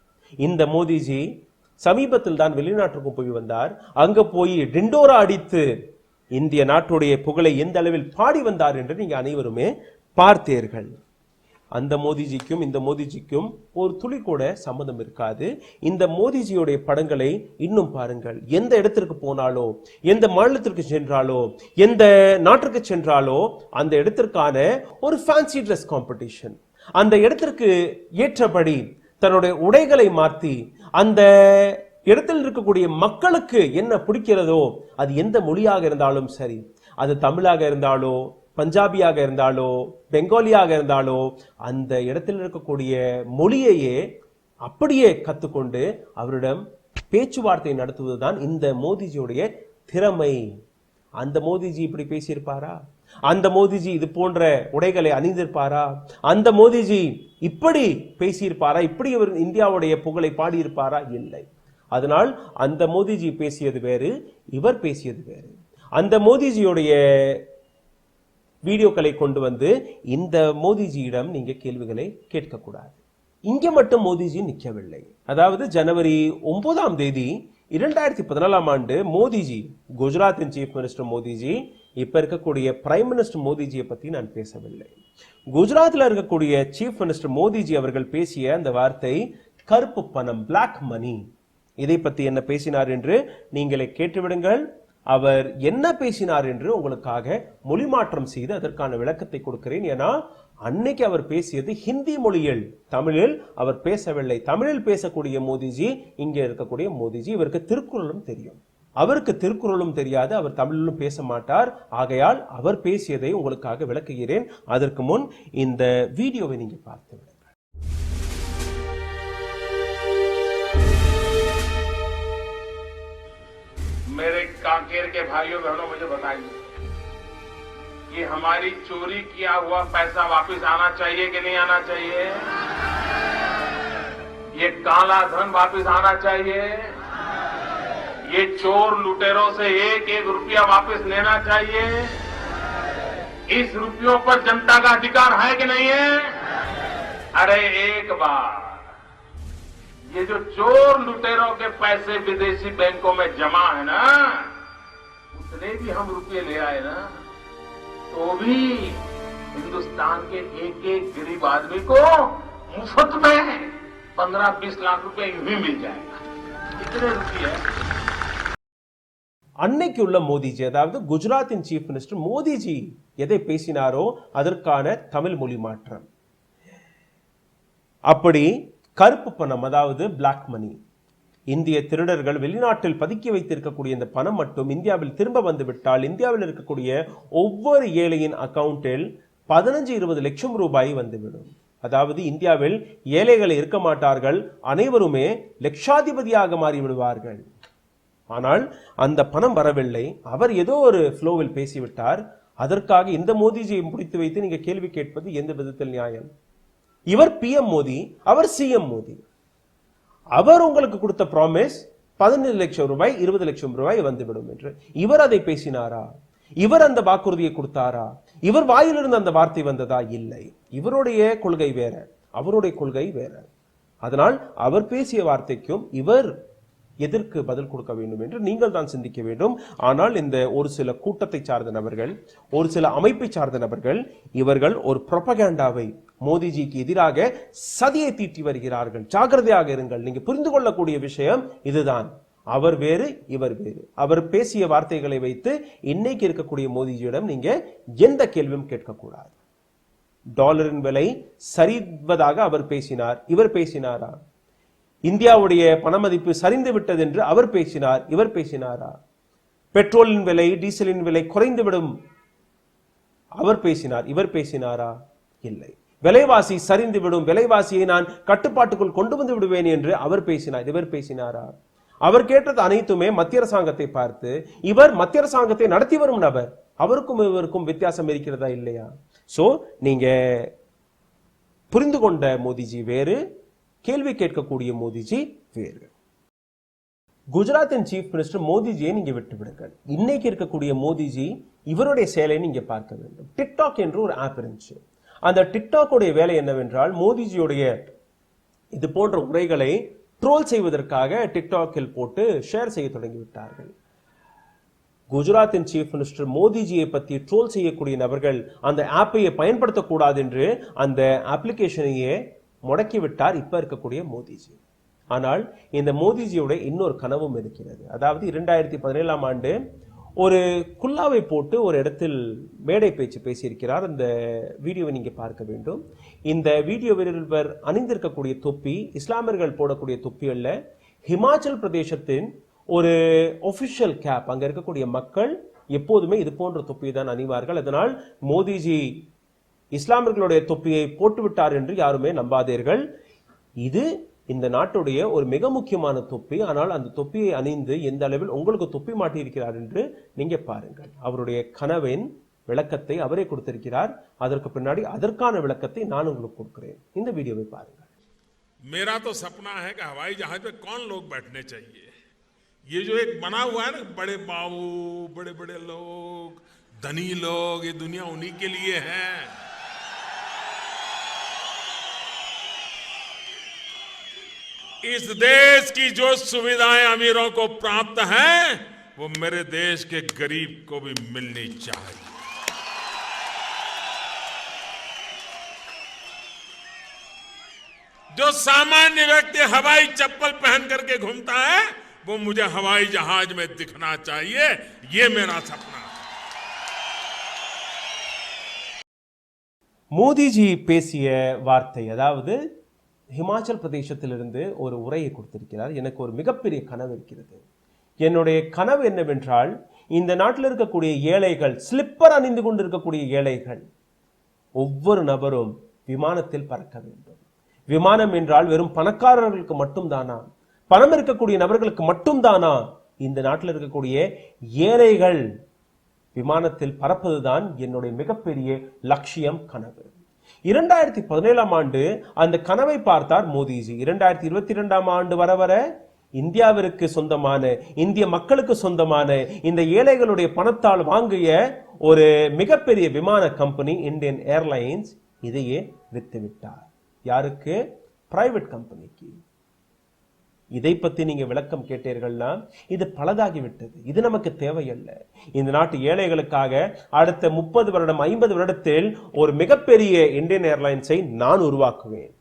இந்த மோடிஜி சமீபத்தில் தான் வெளிநாட்டுக்கு போய் வந்தார். அங்க போய் டிண்டோரா அடித்து இந்திய நாட்டுடைய புகழை எந்த அளவில் பாடி வந்தார் என்று நீங்க அனைவருமே பார்த்தீர்கள். அந்த மோடிஜிக்கும் இந்த மோடிஜிக்கும் ஒரு துளி கூட சம்பந்தம் இருக்காது. இந்த மோடிஜியுடைய படங்களை இன்னும் பாருங்கள். எந்த இடத்திற்கு போனாலோ, எந்த மாநிலத்திற்கு சென்றாலோ, எந்த நாட்டிற்கு சென்றாலோ அந்த இடத்திற்கான ஒரு ஃபேன்சி ட்ரெஸ் காம்படிஷன், அந்த இடத்திற்கு ஏற்றபடி தன்னுடைய உடைகளை மாற்றி அந்த இடத்தில் இருக்கக்கூடிய மக்களுக்கு என்ன பிடிக்கிறதோ, அது எந்த மொழியாக இருந்தாலும் சரி, அது தமிழாக இருந்தாலோ பஞ்சாபியாக இருந்தாலோ பெங்காலியாக இருந்தாலோ அந்த இடத்தில் இருக்கக்கூடிய மொழியையே அப்படியே கத்துக்கொண்டு அவரிடம் பேச்சுவார்த்தை நடத்துவதுதான் இந்த மோடிஜியுடைய திறமை. அந்த மோடிஜி இப்படி பேசியிருப்பாரா? அந்த மோடிஜி இது போன்ற உடைகளை அணிந்திருப்பாரா? அந்த மோடிஜி இப்படி பேசியிருப்பாரா? இப்படி இவர் இந்தியாவுடைய புகழை பாடியிருப்பாரா? இல்லை. அதனால் அந்த மோடிஜி பேசியது வேறு, இவர் பேசியது வேறு. அந்த மோடிஜியுடைய வீடியோக்களை கொண்டு வந்து இந்த மோடிஜியிடம் நீங்க கேள்விகளை கேட்கக்கூடாது. இங்க மட்டும் மோடிஜி நிற்கவில்லை. அதாவது ஜனவரி 9ஆம் தேதி 2014ஆம் ஆண்டு மோடிஜி, குஜராத்தின் சீஃப் மினிஸ்டர் மோடிஜி, இப்ப இருக்கக்கூடிய பிரைம் மினிஸ்டர் மோடிஜியை பத்தி நான் பேசவில்லை. குஜராத்தில் இருக்கக்கூடிய சீஃப் மினிஸ்டர் மோடிஜி அவர்கள் பேசிய அந்த வார்த்தை கருப்பு பணம், பிளாக் மணி. இதை பத்தி என்ன பேசினார் என்று நீங்களே கேட்டுவிடுங்கள். அவர் என்ன பேசினார் என்று உங்களுக்காக மொழிமாற்றம் செய்து அதற்கான விளக்கத்தை கொடுக்கிறேன். ஏன்னா அன்னைக்கு அவர் பேசியது ஹிந்தி மொழியில், தமிழில் அவர் பேசவில்லை. தமிழில் பேசக்கூடிய மோடிஜி, இங்கே இருக்கக்கூடிய மோடிஜி, இவருக்கு திருக்குறளும் தெரியும். அவருக்கு திருக்குறளும் தெரியாது, அவர் தமிழிலும் பேச மாட்டார். ஆகையால் அவர் பேசியதை உங்களுக்காக விளக்குகிறேன். அதற்கு முன் இந்த வீடியோவை நீங்க பார்த்து விடுங்கள். मेरे कांकेर के भाइयों बहनों, मुझे बताइए कि हमारी चोरी किया हुआ पैसा वापस आना चाहिए कि नहीं आना चाहिए? ये काला धन वापस आना चाहिए? ये चोर लुटेरों से एक एक रुपया वापस लेना चाहिए? इस रुपयों पर जनता का अधिकार है कि नहीं है? अरे एक बार ये जो चोर लुटेरों के पैसे विदेशी बैंकों में जमा है ना, उतने भी हम रुपये ले आए ना, तो भी हिंदुस्तान के एक एक गरीब आदमी को मुफ्त में 15-20 लाख रुपए यूं ही मिल जाएगा. इतने रुपये அன்னைக்கு உள்ள மோடிஜி, அதாவது குஜராத்தின் சீஃப் மினிஸ்டர் மோடிஜி எதை பேசினாரோ அதற்கான தமிழ் மொழி மாற்றம். அப்படி கருப்பு பணம், அதாவது பிளாக் மணி, இந்திய திருடர்கள் வெளிநாட்டில் பதுக்கி வைத்திருக்கக்கூடிய இந்த பணம் மட்டும் இந்தியாவில் திரும்ப வந்துவிட்டால் இந்தியாவில் இருக்கக்கூடிய ஒவ்வொரு ஏழையின் அக்கவுண்டில் 15-20 லட்சம் ரூபாய் வந்துவிடும். அதாவது இந்தியாவில் ஏழைகள் இருக்க மாட்டார்கள், அனைவருமே லட்சாதிபதியாக மாறிவிடுவார்கள். ஆனால் அந்த பணம் வரவில்லை. அவர் ஏதோ ஒரு ஃப்ளோவில் பேசிவிட்டார். அதற்காக இந்த மோடிஜியை முடித்து வைத்து நீங்க கேள்வி கேட்பது எந்த விதத்தில் நியாயம்? இவர் பிஎம் மோடி, அவர் சிஎம் மோடி. அவர் உங்களுக்கு கொடுத்த ப்ராமிஸ் 15 லட்சம் ரூபாய், 20 லட்சம் ரூபாய் வந்துவிடும் என்று. இவர் அதை பேசினாரா? இவர் அந்த வாக்குறுதியை கொடுத்தாரா? இவர் வாயிலிருந்து அந்த வார்த்தை வந்ததா? இல்லை. இவருடைய கொள்கை வேற, அவருடைய கொள்கை வேற. அதனால் அவர் பேசிய வார்த்தைக்கும் இவர் எதற்கு பதில் கொடுக்க வேண்டும் என்று நீங்கள் தான் சிந்திக்க வேண்டும். ஆனால் இந்த ஒரு சில கூட்டத்தை சார்ந்த நபர்கள், ஒரு சில அமைப்பை சார்ந்த நபர்கள், இவர்கள் ஒரு புரோபகேண்டாவை மோடிஜிக்கு எதிராக சதியை தீட்டி வருகிறார்கள். ஜாக்கிரதையாக இருங்கள். நீங்க புரிந்து கொள்ளக்கூடிய விஷயம் இதுதான். அவர் வேறு, இவர் வேறு. அவர் பேசிய வார்த்தைகளை வைத்து இன்னைக்கு இருக்கக்கூடிய மோடிஜியிடம் நீங்க எந்த கேள்வியும் கேட்கக்கூடாது. டாலரின் விலை சரிவதாக அவர் பேசினார், இவர் பேசினாரா? இந்தியாவுடைய பணமதிப்பு சரிந்து விட்டது என்று அவர் பேசினார், இவர் பேசினாரா? பெட்ரோலின் விலை, டீசலின் விலை குறைந்துவிடும், அவர் பேசினார், இவர் பேசினாரா? இல்லை. விலைவாசி சரிந்துவிடும், விலைவாசியை நான் கட்டுப்பாட்டுக்குள் கொண்டு வந்து விடுவேன் என்று அவர் பேசினார், இவர் பேசினாரா? அவர் கேட்டது அனைத்துமே மத்திய அரசாங்கத்தை பார்த்து. இவர் மத்திய அரசாங்கத்தை நடத்தி வரும் நபர். அவருக்கும் இவருக்கும் வித்தியாசம் இருக்கிறதா இல்லையா? சோ நீங்க புரிந்து கொண்ட மோடிஜி வேறு, கேள்வி கேட்கக்கூடிய மோடிஜி வேறு. குஜராத்தின் சீஃப் மினிஸ்டர் மோடிஜியை நீங்க விட்டுவிடுங்கள். இன்னைக்கு இருக்கக்கூடிய மோடிஜி, இவருடைய செயலை நீங்க பார்க்க வேண்டும். டிக்டாக் என்று ஒரு ஆப் இருந்துச்சு. அந்த டிக்டாக்குடைய வேலை என்னவென்றால், மோடிஜியுடைய இது போன்ற உரைகளை ட்ரோல் செய்வதற்காக டிக்டாக்கில் போட்டு ஷேர் செய்ய தொடங்கிவிட்டார்கள். குஜராத்தின் சீஃப் மினிஸ்டர் மோடிஜியை பற்றி ட்ரோல் செய்யக்கூடிய நபர்கள் அந்த ஆப்பையை பயன்படுத்தக்கூடாது என்று அந்த அப்ளிகேஷனையே முடக்கிவிட்டார் இப்ப இருக்கக்கூடிய மோடிஜி. ஆனால் இந்த மோடிஜியோட இன்னொரு கனவும் இருக்கிறது. அதாவது 2017ஆம் ஆண்டு ஒரு குல்லாவை போட்டு ஒரு இடத்தில் மேடை பேச்சு பேசியிருக்கிறார். அந்த வீடியோவை நீங்க பார்க்க வேண்டும். இந்த வீடியோவில் இவர் அணிந்திருக்கக்கூடிய தொப்பி இஸ்லாமியர்கள் போடக்கூடிய தொப்பி அல்ல, ஹிமாச்சல் பிரதேசத்தின் ஒரு ஒபிஷியல் கேப். அங்க இருக்கக்கூடிய மக்கள் எப்போதுமே இது போன்ற தொப்பியை தான் அணிவார்கள். அதனால் மோடிஜி இஸ்லாமியர்களுடைய தொப்பியை போட்டுவிட்டார் என்று யாருமே நம்பாதீர்கள். இது இந்த நாட்டுடைய ஒரு மிக முக்கியமான தொப்பி. ஆனால் அந்த தொப்பியை அணிந்து எந்த அளவில் உங்களுக்கு தொப்பி மாட்டியிருக்கிறார் என்று நீங்க பாருங்கள். அவருடைய கனவின் விளக்கத்தை அவரே கொடுத்திருக்கிறார். அதற்கு பின்னாடி அதற்கான விளக்கத்தை நான் உங்களுக்கு கொடுக்கிறேன். இந்த வீடியோவை பாருங்கள். मेरा तो सपना है कि हवाई जहाज पे कौन लोग बैठने चाहिए. ये जो एक बना हुआ है ना, बड़े बाबू, बड़े बड़े लोग, धनी लोग, ये दुनिया उन्हीं के लिए है. इस देश की जो सुविधाएं अमीरों को प्राप्त हैं, वो मेरे देश के गरीब को भी मिलनी चाहिए. जो सामान्य व्यक्ति हवाई चप्पल पहन करके घूमता है, वो मुझे हवाई जहाज में दिखना चाहिए. ये मेरा सपना है. மோடிஜி பேசிய வார்த்தை, அதாவது ஹிமாச்சல் பிரதேசத்திலிருந்து ஒரு உரையை கொடுத்திருக்கிறார். எனக்கு ஒரு மிகப்பெரிய கனவு இருக்கிறது. என்னுடைய கனவு என்னவென்றால், இந்த நாட்டில் இருக்கக்கூடிய ஏழைகள், ஸ்லிப்பர் அணிந்து கொண்டிருக்கக்கூடிய ஏழைகள் ஒவ்வொரு நபரும் விமானத்தில் பறக்க வேண்டும். விமானம் என்றால் வெறும் பணக்காரர்களுக்கு மட்டும்தானா? பணம் இருக்கக்கூடிய நபர்களுக்கு மட்டும்தானா? இந்த நாட்டில் இருக்கக்கூடிய ஏழைகள் விமானத்தில் பறப்பதுதான் என்னுடைய மிகப்பெரிய லட்சியம், கனவு. 2017 ஆண்டு அந்த கனவை பார்த்தார் மோடிஜி. 2022 ஆண்டு வர வர இந்தியாவிற்கு சொந்தமான, இந்திய மக்களுக்கு சொந்தமான, இந்த ஏழைகளுடைய பணத்தால் வாங்கிய ஒரு மிகப்பெரிய விமான கம்பெனி இந்தியன் ஏர்லைன்ஸ் இதையே வித்துவிட்டார். யாருக்கு? பிரைவேட் கம்பெனிக்கு. இதை பத்தி நீங்க விளக்கம் கேட்டீர்கள்னா இது பலதாகிவிட்டது. இது நமக்கு தேவையல்ல. இந்த நாட்டு ஏழைகளுக்காக அடுத்த 30 வருடம் 50 வருடத்தில் ஒரு மிகப்பெரிய இந்தியன் ஏர்லைன்ஸை நான் உருவாக்குவேன்.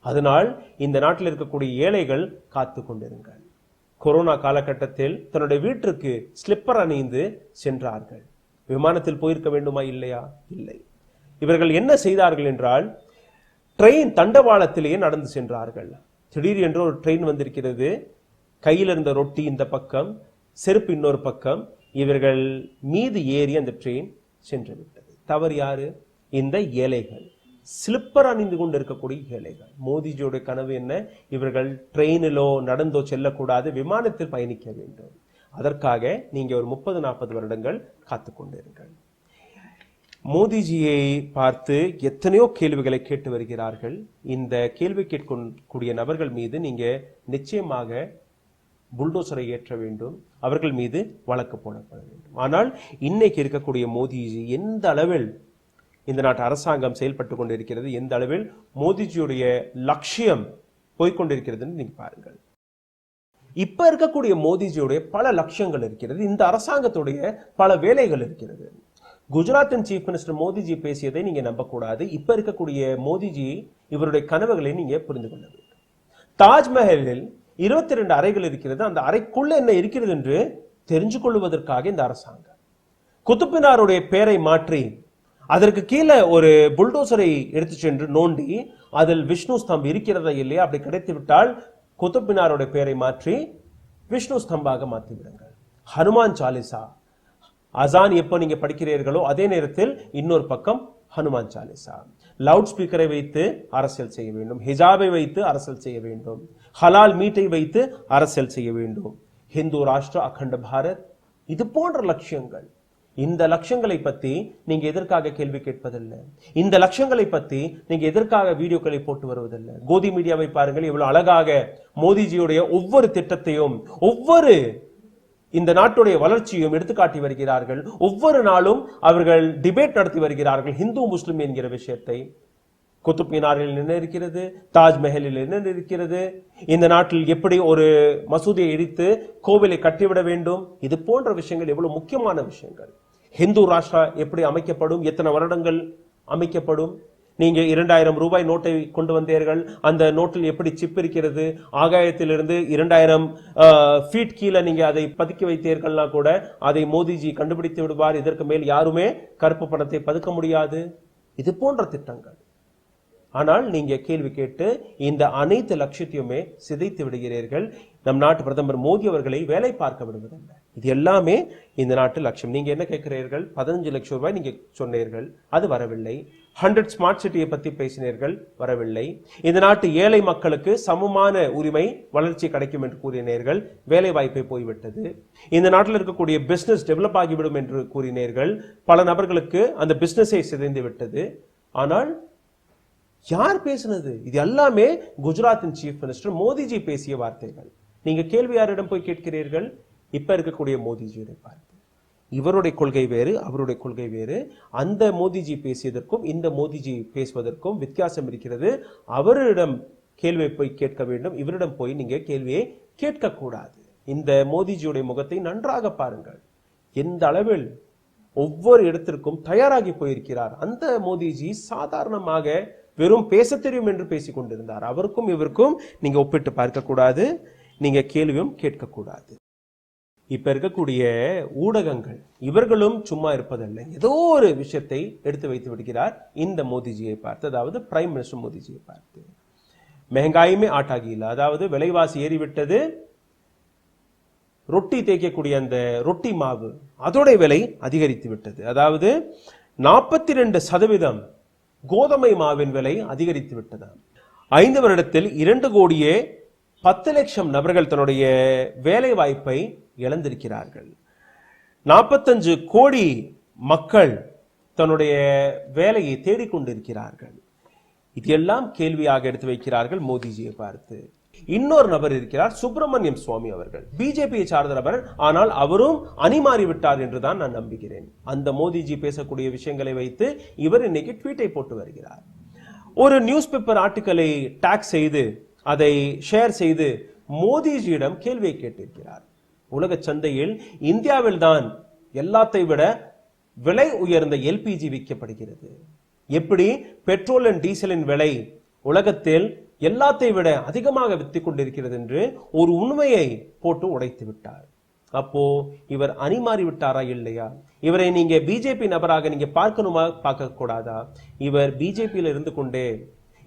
அதனால் இந்த நாட்டில் இருக்கக்கூடிய ஏழைகள் காத்து கொண்டிருங்கள். கொரோனா காலகட்டத்தில் தன்னுடைய வீட்டிற்கு ஸ்லிப்பர் அணிந்து சென்றார்கள். விமானத்தில் போயிருக்க வேண்டுமா? இல்லையா? இல்லை. இவர்கள் என்ன செய்தார்கள் என்றால், ட்ரெயின் தண்டவாளத்திலேயே நடந்து சென்றார்கள். திடீர் என்று ஒரு ட்ரெயின் வந்திருக்கிறது. கையில் இருந்த ரொட்டி இந்த பக்கம், செருப்பு இன்னொரு பக்கம். இவர்கள் மீது ஏறி அந்த ட்ரெயின் சென்று விட்டது. தவறு யாரு? இந்த ஏழைகள், ஸ்லிப்பர் அணிந்து கொண்டு இருக்கக்கூடிய ஏழைகள். மோடிஜியோட கனவு என்ன? இவர்கள் ட்ரெயினிலோ நடந்தோ செல்லக்கூடாது, விமானத்தில் பயணிக்க வேண்டும். அதற்காக நீங்க ஒரு 30-40 வருடங்கள் காத்து கொண்டிருங்கள். மோடிஜியை பார்த்து எத்தனையோ கேள்விகளை கேட்டு வருகிறார்கள். இந்த கேள்வி கேட்கக்கூடிய நபர்கள் மீது நீங்க நிச்சயமாக புல்டோசரை ஏற்ற வேண்டும். அவர்கள் மீது வழக்கு போடப்பட வேண்டும். ஆனால் இன்னைக்கு இருக்கக்கூடிய மோடிஜி எந்த அளவில் இந்த நாட்டு அரசாங்கம் செயல்பட்டு கொண்டிருக்கிறது, எந்த அளவில் மோடிஜியுடைய லட்சியம் போய்கொண்டிருக்கிறது நீங்க பாருங்கள். இப்ப இருக்கக்கூடிய மோடிஜியுடைய பல லட்சியங்கள் இருக்கிறது. இந்த அரசாங்கத்துடைய பல வேலைகள் இருக்கிறது. குஜராத்தின் சீஃப் மினிஸ்டர் மோடிஜி பேசியதை நீங்க நம்பக்கூடாது. இப்ப இருக்கக்கூடிய மோடிஜி இவருடைய கனவுகளை நீங்க புரிந்து கொள்ள வேண்டும். தாஜ்மஹலில் 22 அறைகள் இருக்கிறது. அந்த அறைக்குள்ள என்ன இருக்கிறது என்று தெரிஞ்சு கொள்வதற்காக இந்த அரசாங்கம் குத்துப்பினாருடைய பெயரை மாற்றி அதற்கு கீழே ஒரு புல்டோசரை எடுத்து சென்று நோண்டி அதில் விஷ்ணு ஸ்தம்பம் இருக்கிறதா இல்லையா, அப்படி கிடைத்து விட்டால் குத்துப்பினாருடைய பெயரை மாற்றி விஷ்ணு ஸ்தம்பாக மாற்றி விடுங்கள். ஹனுமான் சாலிசா அசான் எப்போ நீங்க படிக்கிறீர்களோ அதே நேரத்தில் இன்னொரு பக்கம் ஹனுமான் சாலிசா. லவுட் ஸ்பீக்கரை வைத்து அரசியல் செய்ய வேண்டும். ஹிஜாபை வைத்து அரசியல் செய்ய வேண்டும். ஹலால் மீட்டை வைத்து அரசியல் செய்ய வேண்டும். ஹிந்து ராஷ்டிர, அகண்ட பாரத், இது போன்ற லட்சியங்கள். இந்த லட்சியங்களை பத்தி நீங்க எதற்காக கேள்வி கேட்பதில்லை? இந்த லட்சியங்களை பத்தி நீங்க எதற்காக வீடியோக்களை போட்டு வருவதில்லை? கோதி மீடியாவை பாருங்கள், இவ்வளவு அழகாக மோடிஜியுடைய ஒவ்வொரு திட்டத்தையும், ஒவ்வொரு இந்த நாட்டுடைய வளர்ச்சியும் எடுத்துக்காட்டி வருகிறார்கள். ஒவ்வொரு நாளும் அவர்கள் டிபேட் நடத்தி வருகிறார்கள் ஹிந்து முஸ்லிம் என்கிற விஷயத்தை. குத்துப் மினாரில் என்ன இருக்கிறது, தாஜ்மஹலில் என்ன இருக்கிறது, இந்த நாட்டில் எப்படி ஒரு மசூதியை இடித்து கோவிலை கட்டிவிட வேண்டும், இது போன்ற விஷயங்கள் எவ்வளவு முக்கியமான விஷயங்கள். ஹிந்து ராஷ்டிரா எப்படி அமைக்கப்படும், எத்தனை வருடங்கள் அமைக்கப்படும். நீங்க 2000 ரூபாய் நோட்டை கொண்டு வந்தீர்கள், அந்த நோட்டில் எப்படி சிப் இருக்கிறது, ஆகாயத்திலிருந்து 2000 ஃபீட் கீழே நீங்க அதை பதுக்கி வைத்தீர்கள்னா கூட அதை மோடிஜி கண்டுபிடித்து விடுவார். இதற்கு மேல் யாருமே கருப்பு பணத்தை பதுக்க முடியாது. இது போன்ற திட்டங்கள். ஆனால் நீங்க கேள்வி கேட்டு இந்த அனைத்து லட்சியத்தையுமே சிதைத்து விடுகிறீர்கள். நம் நாட்டு பிரதமர் மோடி அவர்களை வேலை பார்க்க விடுவதில்லை. இது எல்லாமே இந்த நாட்டு லட்சியம். நீங்க என்ன கேட்கிறீர்கள்? 15 லட்சம் ரூபாய் நீங்க சொன்னீர்கள், அது வரவில்லை. 100 ஸ்மார்ட் சிட்டியை பத்தி பேசினீர்கள், வரவில்லை. இந்த நாட்டு ஏழை மக்களுக்கு சமமான உரிமை வளர்ச்சி கிடைக்கும் என்று கூறினீர்கள், வேலை வாய்ப்பை போய்விட்டது. இந்த நாட்டில் இருக்கக்கூடிய பிசினஸ் டெவலப் ஆகிவிடும் என்று கூறினீர்கள், பல நபர்களுக்கு அந்த பிசினஸை சிதைந்து விட்டது. ஆனால் யார் பேசினது? இது எல்லாமே குஜராத்தின் சீஃப் மினிஸ்டர் மோடிஜி பேசிய வார்த்தைகள். நீங்க கேள்வி யாரிடம் போய் கேட்கிறீர்கள்? இப்ப இருக்கக்கூடிய மோடிஜியை பார்த்து. இவருடைய கொள்கை வேறு, அவருடைய கொள்கை வேறு. அந்த மோடிஜி பேசியதற்கும் இந்த மோடிஜி பேசுவதற்கும் வித்தியாசம் இருக்கிறது. அவரிடம் கேள்வியை போய் கேட்க வேண்டும், இவரிடம் போய் நீங்க கேள்வியை கேட்க கூடாது. இந்த மோடிஜியுடைய முகத்தை நன்றாக பாருங்கள். எந்த அளவில் ஒவ்வொரு இடத்திற்கும் தயாராகி போயிருக்கிறார். அந்த மோடிஜி சாதாரணமாக வெறும் பேச தெரியும் என்று பேசிக் கொண்டிருந்தார். அவருக்கும் இவருக்கும் நீங்க ஒப்பிட்டு பார்க்க கூடாது, நீங்க கேள்வியும் கேட்கக்கூடாது. இப்ப இருக்கக்கூடிய ஊடகங்கள் இவர்களும் சும்மா இருப்பதில்லை. ஏதோ ஒரு விஷயத்தை எடுத்து வைத்து விடுகிறார் இந்த மோடிஜியை பார்த்து, அதாவது பிரைம் மினிஸ்டர் மோடிஜியை பார்த்து. மெஹங்காயுமே ஆட்டாகில, அதாவது விலைவாசி ஏறிவிட்டது. ரொட்டி தேய்க்கக்கூடிய அந்த ரொட்டி மாவு அதோட விலை அதிகரித்து விட்டது. அதாவது 42% கோதுமை மாவின் விலை அதிகரித்து விட்டது. 5 வருடத்தில் 2,10,00,000 நபர்கள் தன்னுடைய வேலை வாய்ப்பை இழந்திருக்கிறார்கள். 45 கோடி மக்கள் தன்னுடைய வேலையை தேடிக்கொண்டிருக்கிறார்கள். இதெல்லாம் கேள்வியாக எடுத்து வைக்கிறார்கள் மோடிஜியை பார்த்து. இன்னொரு நபர் இருக்கிறார், சுப்பிரமணியம் சுவாமி அவர்கள். பிஜேபியை சார்ந்த நபர், ஆனால் அவரும் அணிமாறி விட்டார் என்றுதான் நான் நம்புகிறேன். அந்த மோடிஜி பேசக்கூடிய விஷயங்களை வைத்து இவர் இன்னைக்கு ட்வீட்டை போட்டு வருகிறார். ஒரு நியூஸ் பேப்பர் ஆர்டிக்கலை டாக் செய்து அதை ஷேர் செய்து மோடிஜியிடம் கேள்வியை கேட்டிருக்கிறார். உலக சந்தையில் இந்தியாவில் தான் எல்லாத்தை விட விலை உயர்ந்த எல்பிஜி விற்கப்படுகிறது. எப்படி பெட்ரோல் அண்ட் டீசலின் விலை உலகத்தில் எல்லாத்தை விட அதிகமாக வித்துக் கொண்டிருக்கிறது என்று ஒரு உண்மையை போட்டு உடைத்து விட்டார். அப்போ இவர் அணிமாறி விட்டாரா இல்லையா? இவரை நீங்க பிஜேபி நபராக நீங்க பார்க்கணுமா, பார்க்க கூடாதா? இவர் பிஜேபியில் இருந்து கொண்டே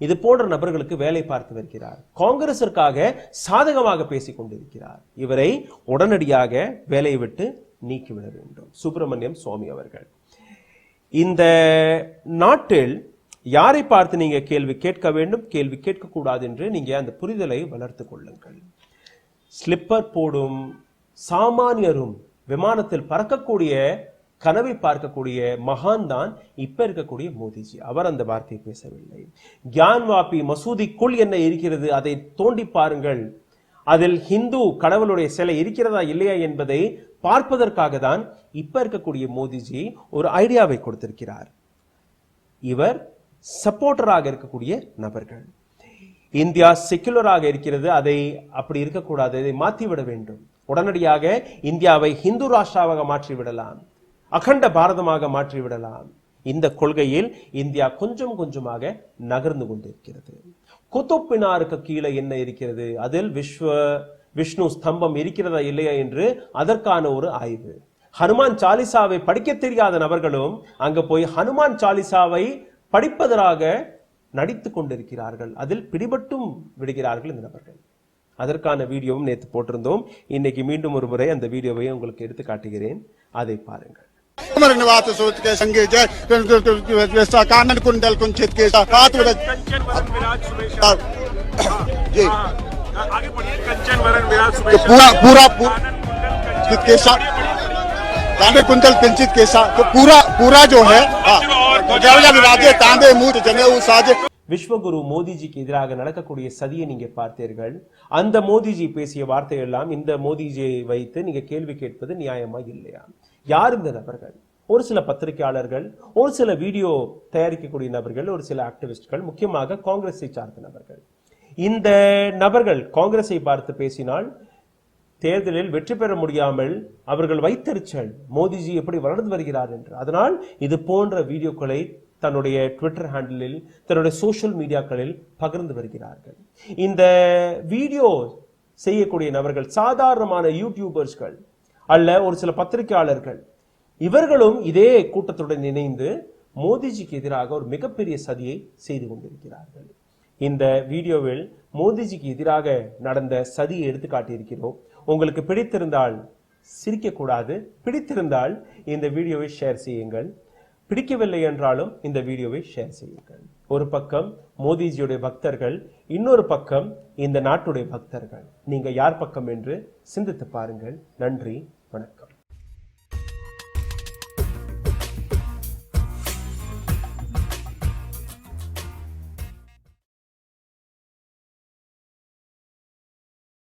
இது போன்ற நபர்களுக்கு வேலை பார்த்து வருகிறார். காங்கிரசிற்காக சாதகமாக பேசிக் கொண்டிருக்கிறார். இவரை உடனடியாக வேலையை விட்டு நீக்கிவிட வேண்டும் சுப்பிரமணியம் சுவாமி அவர்கள். இந்த நாட்டில் யாரை பார்த்து நீங்க கேள்வி கேட்க வேண்டும், கேள்வி கேட்க கூடாது என்று நீங்க அந்த புரிதலை வளர்த்து கொள்ளுங்கள். ஸ்லிப்பர் போடும் சாமானியரும் விமானத்தில் பறக்கக்கூடிய கனவை பார்க்கக்கூடிய மகான் தான் இப்ப இருக்கக்கூடிய மோடிஜி. அவர் அந்த வார்த்தையை பேசவில்லை. கியான்வாபி மசூதிக்குள் என்ன இருக்கிறது அதை தோண்டி பாருங்கள், அதில் ஹிந்து கடவுளுடைய சிலை இருக்கிறதா இல்லையா என்பதை பார்ப்பதற்காக தான் இப்ப இருக்கக்கூடிய மோடிஜி ஒரு ஐடியாவை கொடுத்திருக்கிறார். இவர் சப்போர்ட்டராக இருக்கக்கூடிய நபர்கள். இந்தியா செக்குலராக இருக்கிறது, அதை அப்படி இருக்கக்கூடாது, அதை மாற்றிவிட வேண்டும். உடனடியாக இந்தியாவை ஹிந்து ராஷ்டிராவாக மாற்றிவிடலாம், அகண்ட பாரதமாக மாற்றிவிடலாம். இந்த கொள்கையில் இந்தியா கொஞ்சம் கொஞ்சமாக நகர்ந்து கொண்டிருக்கிறது. குதுப் மினாருக்கு கீழே என்ன இருக்கிறது, அதில் விஷ்ணு ஸ்தம்பம் இருக்கிறதா இல்லையா என்று அதற்கான ஒரு ஆய்வு. ஹனுமான் சாலிசாவை படிக்க தெரியாத நபர்களும் அங்க போய் ஹனுமான் சாலிசாவை படிப்பதற்காக நடித்துக் கொண்டிருக்கிறார்கள். அதில் பிடிபட்டும் விடுகிறார்கள் இந்த நபர்கள். அதற்கான வீடியோவும் நேற்று போட்டிருந்தோம். இன்னைக்கு மீண்டும் ஒரு முறை அந்த வீடியோவை உங்களுக்கு எடுத்து காட்டுகிறேன், அதை பாருங்கள். निवास सोच के संगे जय कानन कुंडल कुंचित के जी आगे बढ़िए। कंचन वरण विराज पूरा पूरा के साथ कानन कुंडल कुंचित के साथ तो पूरा जो है विराजे तांबे मूर्त जनेऊ साजे. விஸ்வகுரு மோடிஜிக்கு எதிராக நடக்கக்கூடிய சதியை நீங்க பார்த்தீர்கள். அந்த மோடிஜி பேசிய வார்த்தை எல்லாம் இந்த மோடிஜியை வைத்து நீங்க கேள்வி கேட்பது நியாயமா இல்லையா? யார் இந்த நபர்கள்? ஒரு சில பத்திரிகையாளர்கள், ஒரு சில வீடியோ தயாரிக்கக்கூடிய நபர்கள், ஒரு சில ஆக்டிவிஸ்ட்கள், முக்கியமாக காங்கிரஸை சார்ந்த நபர்கள். இந்த நபர்கள் காங்கிரஸை பார்த்து பேசினால் தேர்தலில் வெற்றி பெற முடியாமல் அவர்கள் வைத்தறிச்சல் மோடிஜி எப்படி வளர்ந்து வருகிறார் என்று. அதனால் இது போன்ற வீடியோக்களை தன்னுடைய ட்விட்டர் ஹேண்டிலில், தன்னுடைய சோசியல் மீடியாக்களில் பகிர்ந்து வருகிறார்கள். இந்த வீடியோ செய்யக்கூடிய நபர்கள் சாதாரணமான யூடியூபர்ஸ்கள் அல்ல, ஒரு சில பத்திரிகையாளர்கள். இவர்களும் இதே கூட்டத்துடன் இணைந்து மோடிஜிக்கு எதிராக ஒரு மிகப்பெரிய சதியை செய்து கொண்டிருக்கிறார்கள். இந்த வீடியோவில் மோடிஜிக்கு எதிராக நடந்த சதியை எடுத்து காட்டியிருக்கிறோம். உங்களுக்கு பிடித்திருந்தால் சிரிக்க கூடாது, பிடித்திருந்தால் இந்த வீடியோவை ஷேர் செய்யுங்கள், பிடிக்கவில்லை என்றாலும் இந்த வீடியோவை ஷேர் செய்யுங்கள். ஒரு பக்கம் மோடிஜியுடைய பக்தர்கள், இன்னொரு பக்கம் இந்த நாட்டுடைய பக்தர்கள். நீங்க யார் பக்கம் என்று சிந்தித்து பாருங்கள். நன்றி, வணக்கம்.